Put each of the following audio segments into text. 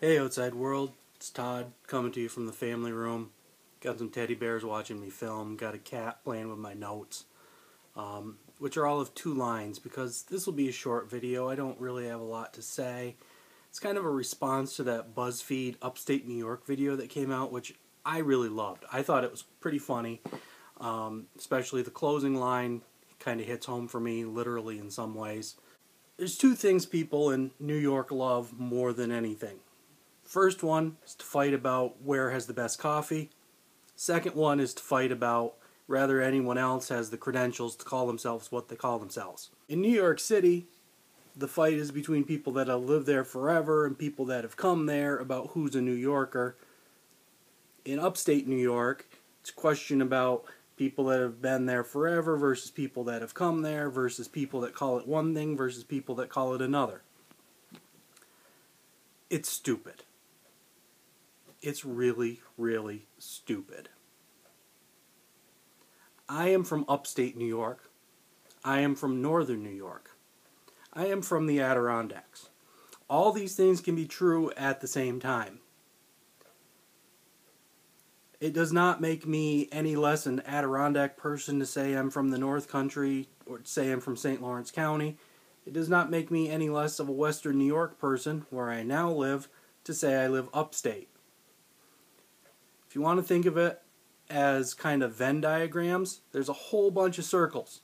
Hey outside world, it's Todd coming to you from the family room. Got some teddy bears watching me film, got a cat playing with my notes, which are all of 2 lines because this will be a short video. I don't really have a lot to say. It's kind of a response to that Buzzfeed Upstate New York video that came out, which I really loved. I thought it was pretty funny, especially the closing line kind of hits home for me, literally in some ways. There's 2 things people in New York love more than anything. First one is to fight about where has the best coffee. Second one is to fight about whether anyone else has the credentials to call themselves what they call themselves. In New York City, the fight is between people that have lived there forever and people that have come there about who's a New Yorker. In upstate New York, it's a question about people that have been there forever versus people that have come there versus people that call it one thing versus people that call it another. It's stupid. It's really, really stupid. I am from upstate New York. I am from northern New York. I am from the Adirondacks. All these things can be true at the same time. It does not make me any less an Adirondack person to say I'm from the North Country or to say I'm from St. Lawrence County. It does not make me any less of a Western New York person, where I now live, to say I live upstate. If you want to think of it as kind of Venn diagrams, there's a whole bunch of circles.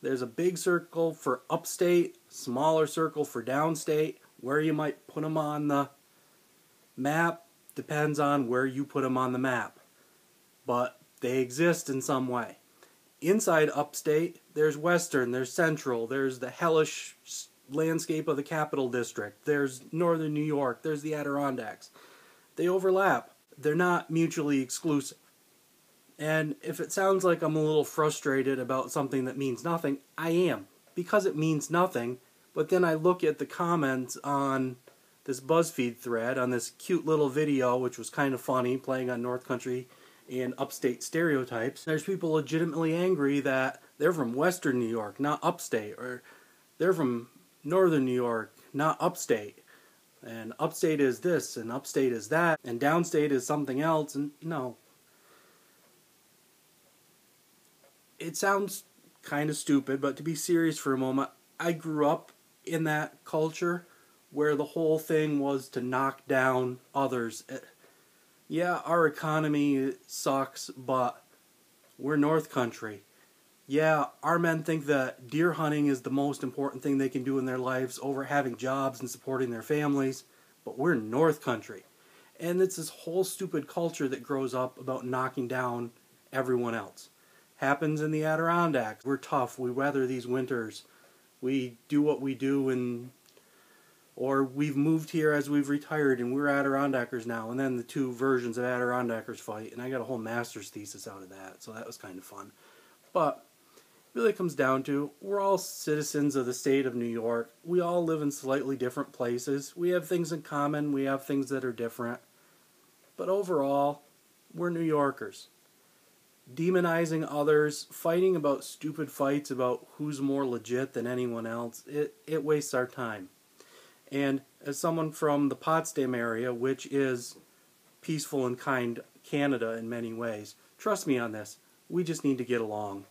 There's a big circle for upstate, smaller circle for downstate. Where you might put them on the map depends on where you put them on the map. But they exist in some way. Inside upstate, there's western, there's central, there's the hellish landscape of the Capital District, there's northern New York, there's the Adirondacks. They overlap. They're not mutually exclusive. And if it sounds like I'm a little frustrated about something that means nothing, I am. Because it means nothing, but then I look at the comments on this Buzzfeed thread, on this cute little video, which was kind of funny, playing on North Country and upstate stereotypes. There's people legitimately angry that they're from Western New York, not upstate, or they're from Northern New York, not upstate. And upstate is this, and upstate is that, and downstate is something else, and no. It sounds kind of stupid, but to be serious for a moment, I grew up in that culture where the whole thing was to knock down others. Yeah, our economy sucks, but we're North Country. Yeah, our men think that deer hunting is the most important thing they can do in their lives over having jobs and supporting their families, but we're North Country. And it's this whole stupid culture that grows up about knocking down everyone else. Happens in the Adirondacks. We're tough, we weather these winters, we do what we do, or we've moved here as we've retired and we're Adirondackers now, and then the 2 versions of Adirondackers fight, and I got a whole master's thesis out of that, so that was kind of fun. But it really comes down to, we're all citizens of the state of New York. We all live in slightly different places. We have things in common, we have things that are different. But overall, we're New Yorkers. Demonizing others, fighting about stupid fights about who's more legit than anyone else, it wastes our time. And as someone from the Potsdam area, which is peaceful and kind Canada in many ways, trust me on this, we just need to get along.